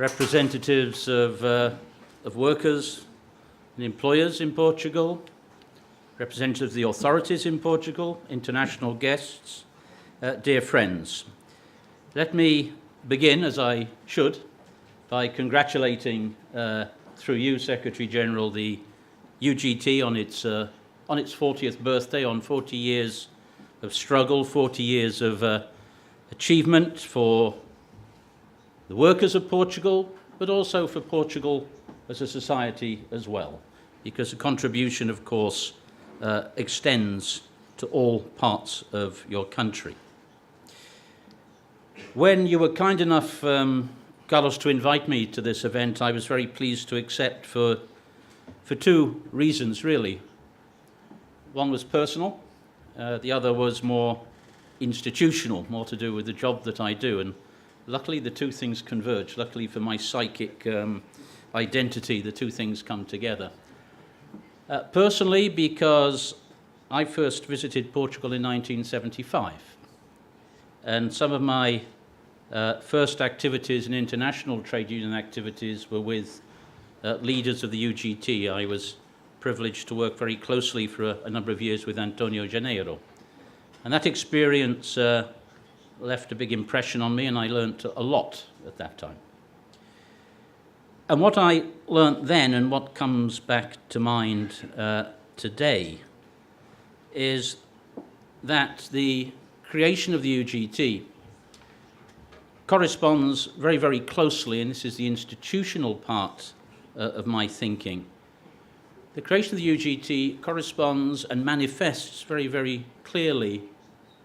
representatives of workers and employers in Portugal, representatives of the authorities in Portugal, international guests, dear friends. Let me begin, as I should, by congratulating, through you, Secretary General, the UGT on its 40th birthday, on 40 years of struggle, 40 years of achievement for the workers of Portugal, but also for Portugal as a society as well, because the contribution, of course, extends to all parts of your country. When you were kind enough, Carlos, to invite me to this event, I was very pleased to accept for two reasons, really. One was personal, the other was more institutional, more to do with the job that I do, and luckily the two things converge. Luckily for my psychic identity, the two things come together. Personally, because I first visited Portugal in 1975, and some of my first activities in international trade union activities were with leaders of the UGT. I was privileged to work very closely for a number of years with Antonio Janeiro. And that experience left a big impression on me, and I learnt a lot at that time. And what I learnt then, and what comes back to mind today, is that the creation of the UGT corresponds very, very closely, and this is the institutional part of my thinking. The creation of the UGT corresponds and manifests very, very clearly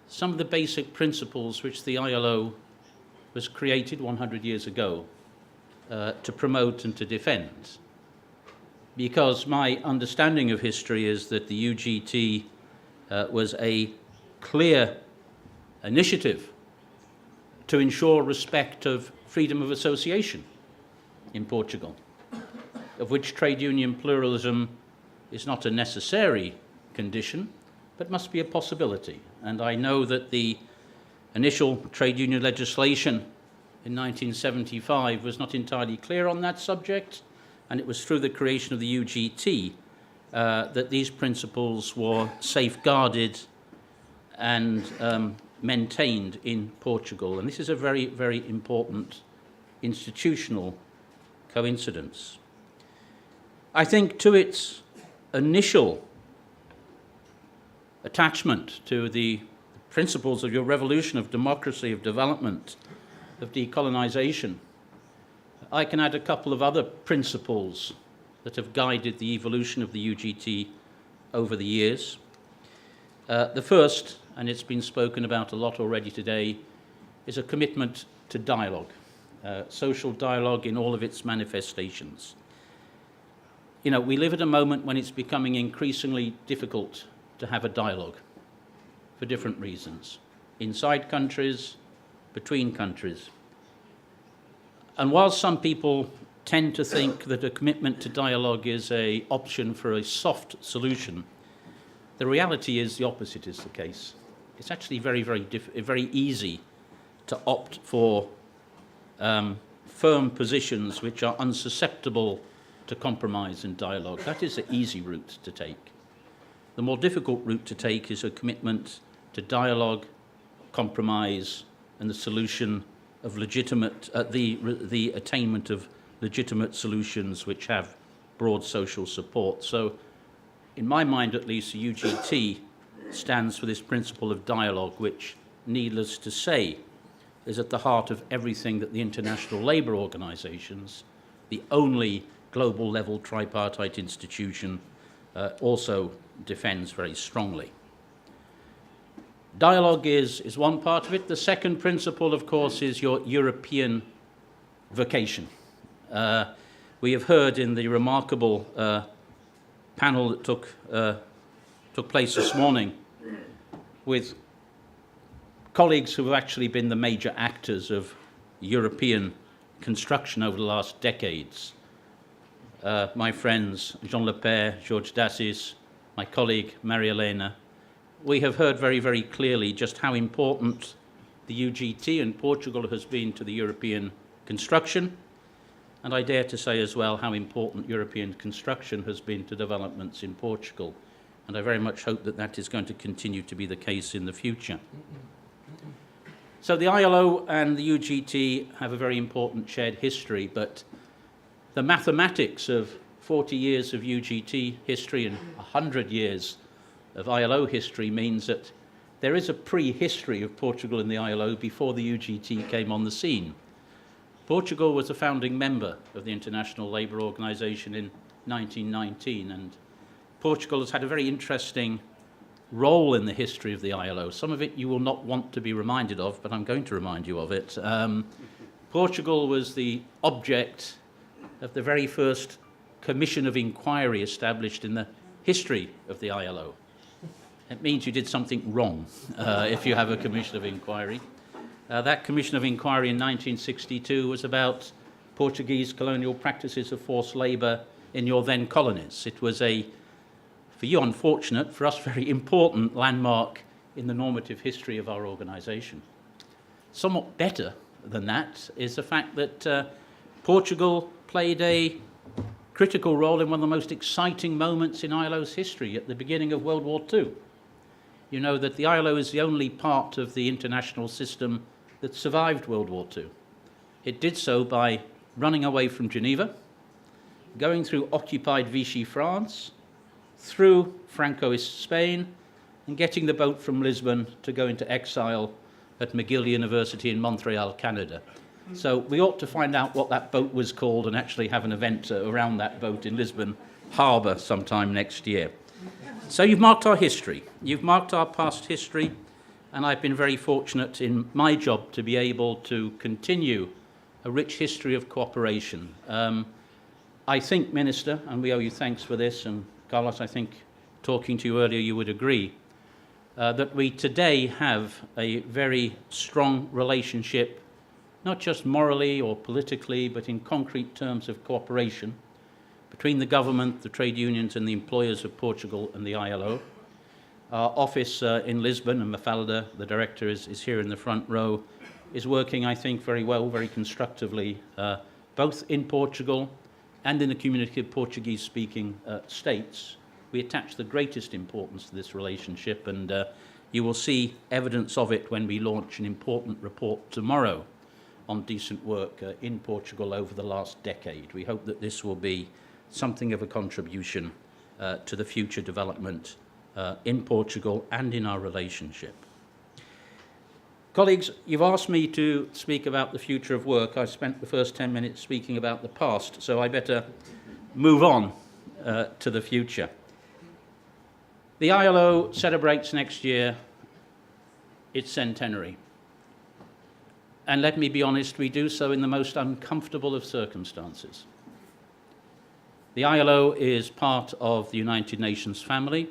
some of the basic principles which the ILO was created 100 years ago to promote and to defend. Because my understanding of history is that the UGT was a clear initiative to ensure respect of freedom of association in Portugal, of which trade union pluralism is not a necessary condition, but must be a possibility. And I know that the initial trade union legislation in 1975 was not entirely clear on that subject, and it was through the creation of the UGT that these principles were safeguarded and maintained in Portugal. And this is a very, very important institutional coincidence. I think to its initial attachment to the principles of your revolution of democracy, of development, of decolonization, I can add a couple of other principles that have guided the evolution of the UGT over the years. The first, and it's been spoken about a lot already today, is a commitment to dialogue, social dialogue in all of its manifestations. You know, we live at a moment when it's becoming increasingly difficult to have a dialogue for different reasons, inside countries, between countries. And while some people tend to think that a commitment to dialogue is an option for a soft solution, the reality is the opposite is the case. It's actually very, very easy to opt for firm positions which are unsusceptible to compromise and dialogue. That is the easy route to take. The more difficult route to take is a commitment to dialogue, compromise, and the solution of legitimate, the attainment of legitimate solutions which have broad social support. So, in my mind at least, the UGT stands for this principle of dialogue, which, needless to say, is at the heart of everything that the international labour organisations, the only global level tripartite institution, also defends very strongly. Dialogue is one part of it. The second principle, of course, is your European vocation. We have heard in the remarkable panel that took place this morning with colleagues who have actually been the major actors of European construction over the last decades. My friends Jean Lepere, George Dassis, my colleague Maria Elena, we have heard very, very clearly just how important the UGT and Portugal has been to the European construction, and I dare to say as well how important European construction has been to developments in Portugal, and I very much hope that that is going to continue to be the case in the future. So the ILO and the UGT have a very important shared history, but the mathematics of 40 years of UGT history and 100 years of ILO history means that there is a pre-history of Portugal and the ILO before the UGT came on the scene. Portugal was a founding member of the International Labour Organization in 1919, and Portugal has had a very interesting role in the history of the ILO. Some of it you will not want to be reminded of, but I'm going to remind you of it. Portugal was the object of the very first commission of inquiry established in the history of the ILO. It means you did something wrong if you have a commission of inquiry. That commission of inquiry in 1962 was about Portuguese colonial practices of forced labour in your then colonies. It was a, for you unfortunate, for us very important landmark in the normative history of our organisation. Somewhat better than that is the fact that Portugal played a critical role in one of the most exciting moments in ILO's history at the beginning of World War II. You know that the ILO is the only part of the international system that survived World War II. It did so by running away from Geneva, going through occupied Vichy France, through Francoist Spain, and getting the boat from Lisbon to go into exile at McGill University in Montreal, Canada. So we ought to find out what that boat was called and actually have an event around that boat in Lisbon Harbour sometime next year. So you've marked our history, you've marked our past history, and I've been very fortunate in my job to be able to continue a rich history of cooperation. I think, Minister, and we owe you thanks for this, and Carlos, I think talking to you earlier you would agree, that we today have a very strong relationship, not just morally or politically, but in concrete terms of cooperation between the government, the trade unions and the employers of Portugal and the ILO. Our office in Lisbon, and Mafalda, the director, is here in the front row, is working, I think, very well, very constructively, both in Portugal and in the community of Portuguese-speaking states. We attach the greatest importance to this relationship, and you will see evidence of it when we launch an important report tomorrow on decent work in Portugal over the last decade. We hope that this will be something of a contribution to the future development in Portugal and in our relationship. Colleagues, you've asked me to speak about the future of work. I spent the first 10 minutes speaking about the past, so I better move on to the future. The ILO celebrates next year its centenary. And let me be honest, we do so in the most uncomfortable of circumstances. The ILO is part of the United Nations family,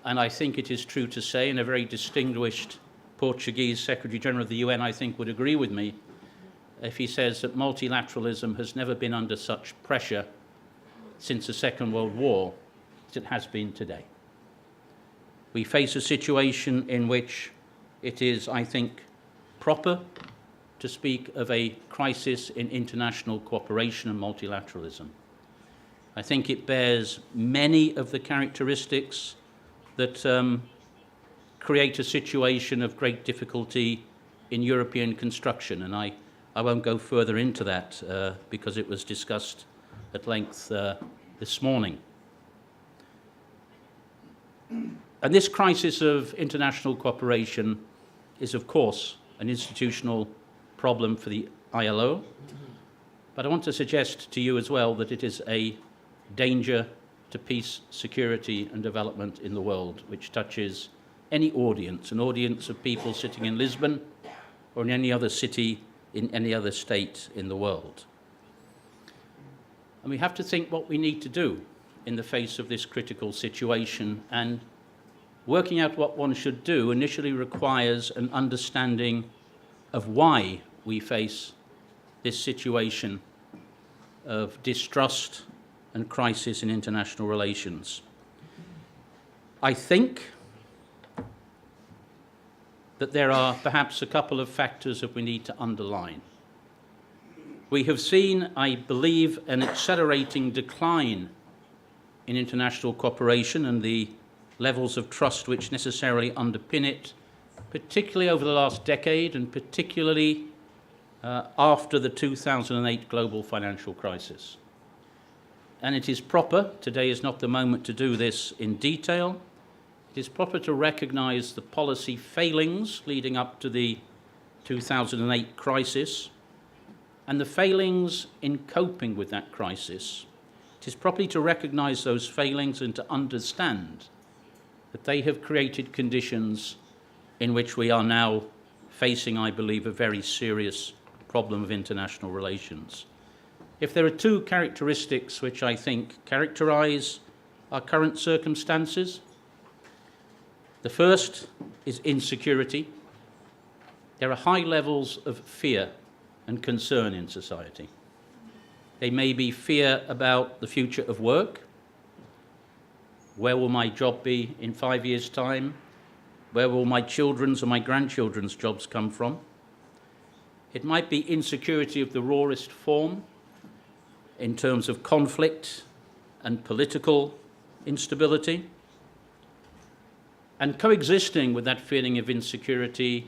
and I think it is true to say, and a very distinguished Portuguese Secretary General of the UN, I think, would agree with me if he says that multilateralism has never been under such pressure since the Second World War as it has been today. We face a situation in which it is, I think, proper to speak of a crisis in international cooperation and multilateralism. I think it bears many of the characteristics that create a situation of great difficulty in European construction, and I won't go further into that because it was discussed at length this morning. And this crisis of international cooperation is, of course, an institutional problem for the ILO, but I want to suggest to you as well that it is a danger to peace, security and development in the world, which touches any audience, an audience of people sitting in Lisbon or in any other city in any other state in the world. And we have to think what we need to do in the face of this critical situation, and working out what one should do initially requires an understanding of why we face this situation of distrust and crisis in international relations. I think that there are perhaps a couple of factors that we need to underline. We have seen, I believe, an accelerating decline in international cooperation and the levels of trust which necessarily underpin it, particularly over the last decade and particularly after the 2008 global financial crisis. And it is proper, today is not the moment to do this in detail, it is proper to recognise the policy failings leading up to the 2008 crisis and the failings in coping with that crisis. It is properly to recognise those failings and to understand that they have created conditions in which we are now facing, I believe, a very serious problem of international relations. If there are two characteristics which I think characterise our current circumstances, the first is insecurity. There are high levels of fear and concern in society. They may be fear about the future of work. Where will my job be in 5 years' time? Where will my children's or my grandchildren's jobs come from? It might be insecurity of the rawest form in terms of conflict and political instability. And coexisting with that feeling of insecurity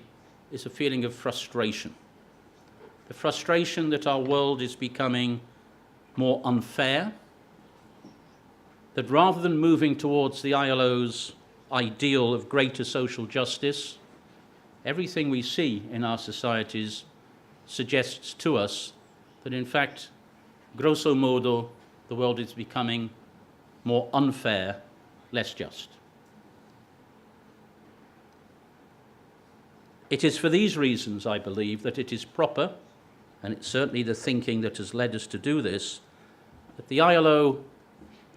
is a feeling of frustration. The frustration that our world is becoming more unfair, that rather than moving towards the ILO's ideal of greater social justice, everything we see in our societies suggests to us that in fact, grosso modo, the world is becoming more unfair, less just. It is for these reasons, I believe, that it is proper, and it's certainly the thinking that has led us to do this, that the ILO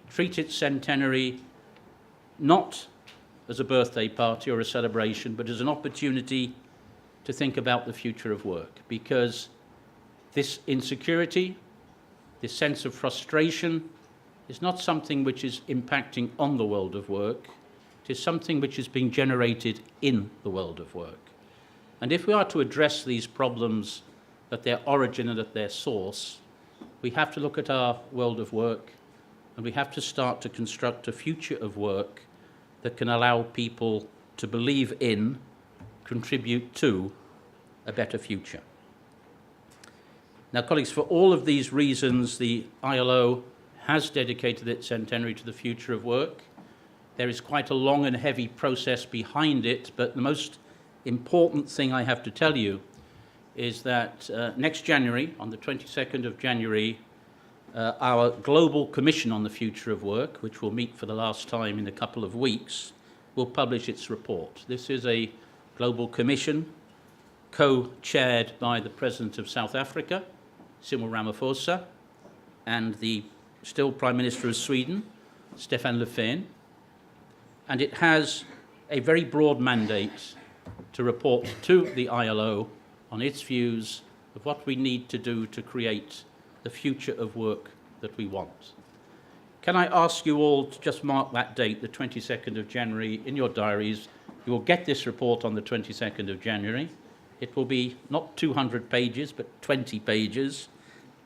treat its centenary not as a birthday party or a celebration, but as an opportunity to think about the future of work. Because this insecurity, this sense of frustration, is not something which is impacting on the world of work. It is something which is being generated in the world of work. And if we are to address these problems at their origin and at their source, we have to look at our world of work and we have to start to construct a future of work that can allow people to believe in, contribute to a better future. Now, colleagues, for all of these reasons, the ILO has dedicated its centenary to the future of work. There is quite a long and heavy process behind it, but the most important thing I have to tell you is that next January, on the 22nd of January, our Global Commission on the Future of Work, which will meet for the last time in a couple of weeks, will publish its report. This is a global commission co-chaired by the President of South Africa, Cyril Ramaphosa, and the still Prime Minister of Sweden, Stefan Löfven, and it has a very broad mandate to report to the ILO on its views of what we need to do to create the future of work that we want. Can I ask you all to just mark that date, the 22nd of January, in your diaries? You will get this report on the 22nd of January. It will be not 200 pages, but 20 pages.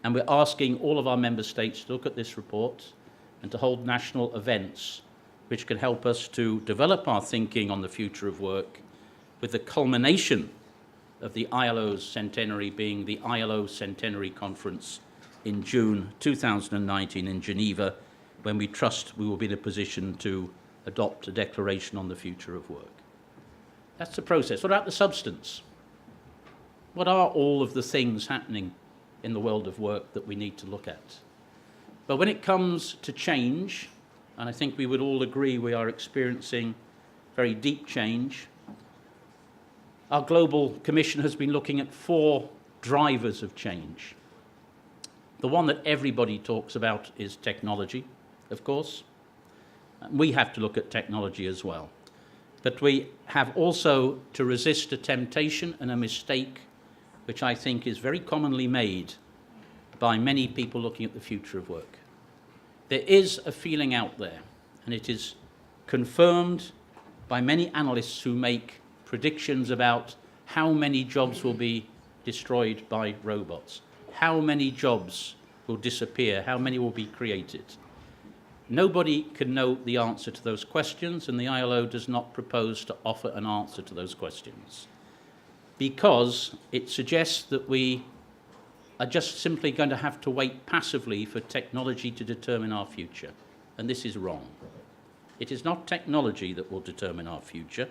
And we're asking all of our member states to look at this report and to hold national events which can help us to develop our thinking on the future of work, with the culmination of the ILO's centenary being the ILO Centenary Conference in June 2019 in Geneva, when we trust we will be in a position to adopt a declaration on the future of work. That's the process. What about the substance? What are all of the things happening in the world of work that we need to look at? But when it comes to change, and I think we would all agree we are experiencing very deep change, our Global Commission has been looking at 4 drivers of change. The one that everybody talks about is technology, of course. We have to look at technology as well. But we have also to resist a temptation and a mistake which I think is very commonly made by many people looking at the future of work. There is a feeling out there, and it is confirmed by many analysts who make predictions about how many jobs will be destroyed by robots, how many jobs will disappear, how many will be created. Nobody can know the answer to those questions, and the ILO does not propose to offer an answer to those questions, because it suggests that we are just simply going to have to wait passively for technology to determine our future. And this is wrong. It is not technology that will determine our future.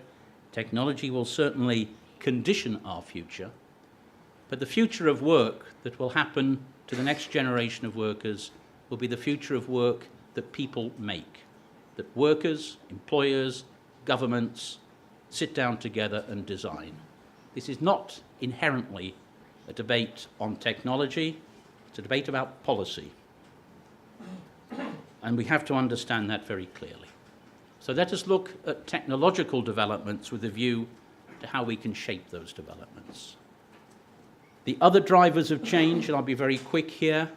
Technology will certainly condition our future, but the future of work that will happen to the next generation of workers will be the future of work that people make, that workers, employers, governments sit down together and design. This is not inherently a debate on technology, it's a debate about policy. And we have to understand that very clearly. So let us look at technological developments with a view to how we can shape those developments. The other drivers of change, and I'll be very quick here,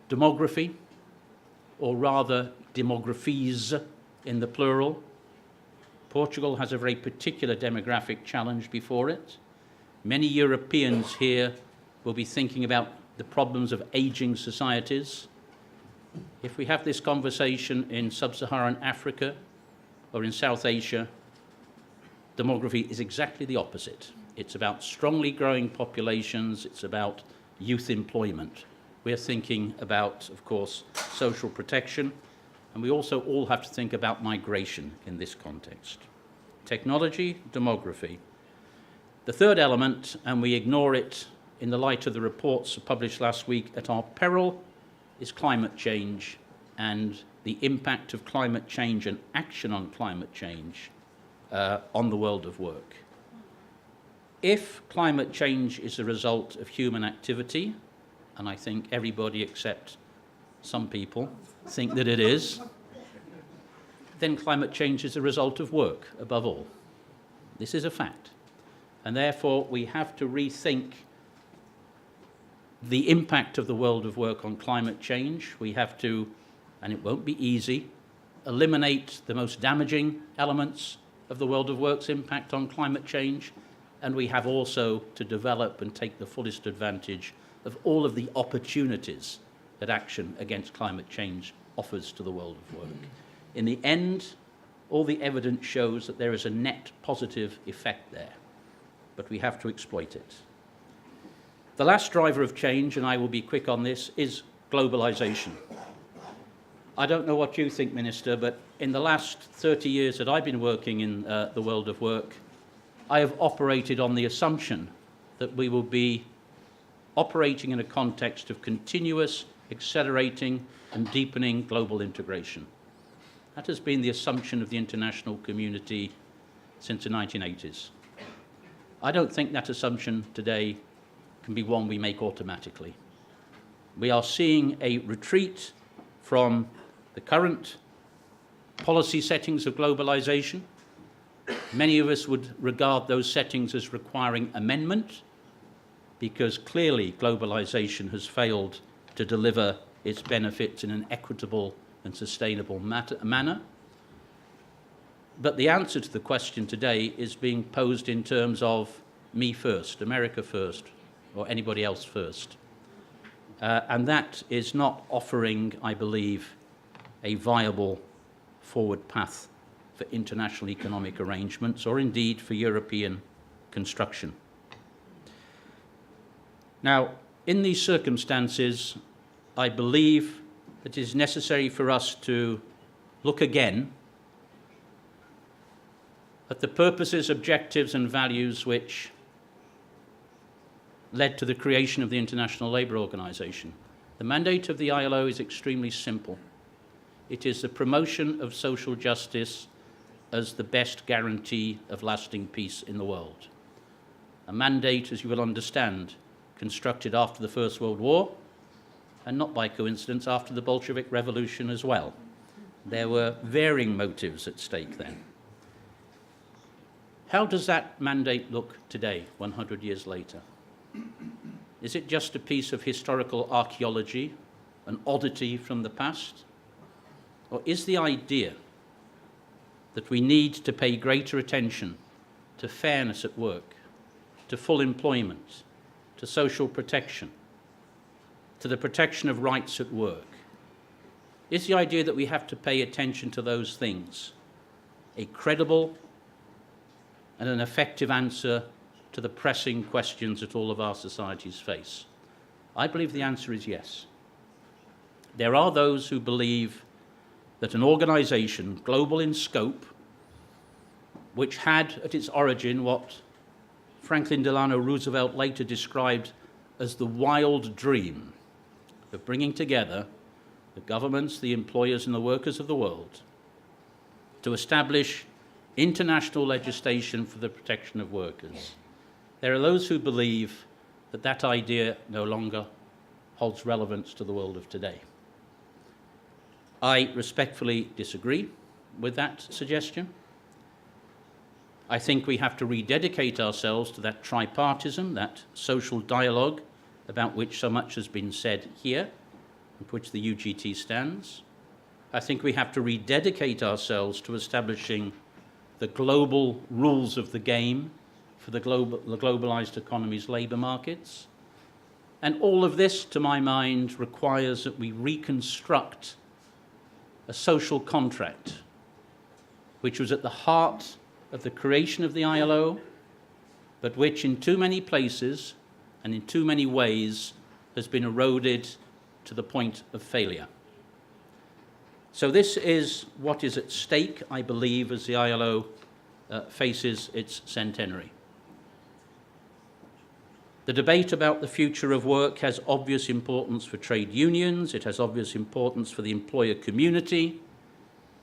demography, or rather demographies in the plural. Portugal has a very particular demographic challenge before it. Many Europeans here will be thinking about the problems of aging societies. If we have this conversation in sub-Saharan Africa or in South Asia, demography is exactly the opposite. It's about strongly growing populations, it's about youth employment. We're thinking about, of course, social protection, and we also all have to think about migration in this context. Technology, demography. The third element, and we ignore it in the light of the reports published last week at our peril, is climate change and the impact of climate change and action on climate change on the world of work. If climate change is a result of human activity, and I think everybody except some people think that it is, then climate change is a result of work above all. This is a fact. And therefore, we have to rethink the impact of the world of work on climate change. We have to, and it won't be easy, eliminate the most damaging elements of the world of work's impact on climate change. And we have also to develop and take the fullest advantage of all of the opportunities that action against climate change offers to the world of work. In the end, all the evidence shows that there is a net positive effect there, but we have to exploit it. The last driver of change, and I will be quick on this, is globalization. I don't know what you think, Minister, but in the last 30 years that I've been working in the world of work, I have operated on the assumption that we will be operating in a context of continuous, accelerating, and deepening global integration. That has been the assumption of the international community since the 1980s. I don't think that assumption today can be one we make automatically. We are seeing a retreat from the current policy settings of globalization. Many of us would regard those settings as requiring amendment, because clearly globalization has failed to deliver its benefits in an equitable and sustainable manner. But the answer to the question today is being posed in terms of me first, America first, or anybody else first. And that is not offering, I believe, a viable forward path for international economic arrangements, or indeed for European construction. Now, in these circumstances, I believe that it is necessary for us to look again at the purposes, objectives, and values which led to the creation of the International Labour Organization. The mandate of the ILO is extremely simple. It is the promotion of social justice as the best guarantee of lasting peace in the world. A mandate, as you will understand, constructed after the First World War, and not by coincidence after the Bolshevik Revolution as well. There were varying motives at stake then. How does that mandate look today, 100 years later? Is it just a piece of historical archaeology, an oddity from the past? Or is the idea that we need to pay greater attention to fairness at work, to full employment, to social protection, to the protection of rights at work is the idea that we have to pay attention to those things, a credible and an effective answer to the pressing questions that all of our societies face. I believe the answer is yes. There are those who believe that an organisation, global in scope, which had at its origin what Franklin Delano Roosevelt later described as the wild dream of bringing together the governments, the employers and the workers of the world to establish international legislation for the protection of workers. There are those who believe that that idea no longer holds relevance to the world of today. I respectfully disagree with that suggestion. I think we have to rededicate ourselves to that tripartism, that social dialogue about which so much has been said here, and which the UGT stands. I think we have to rededicate ourselves to establishing the global rules of the game for the globalized economy's labour markets. And all of this, to my mind, requires that we reconstruct a social contract which was at the heart of the creation of the ILO, but which in too many places and in too many ways has been eroded to the point of failure. So this is what is at stake, I believe, as the ILO faces its centenary. The debate about the future of work has obvious importance for trade unions, it has obvious importance for the employer community,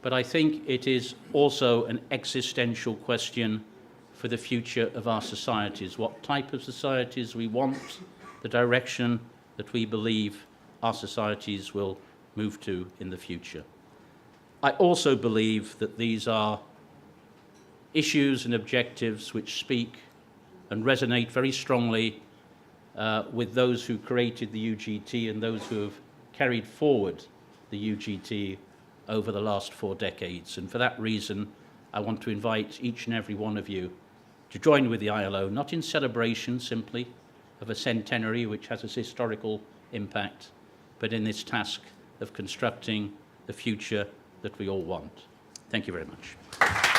but I think it is also an existential question for the future of our societies, what type of societies we want, the direction that we believe our societies will move to in the future. I also believe that these are issues and objectives which speak and resonate very strongly with those who created the UGT and those who have carried forward the UGT over the last 4 decades. And for that reason, I want to invite each and every one of you to join with the ILO, not in celebration simply of a centenary which has its historical impact, but in this task of constructing the future that we all want. Thank you very much.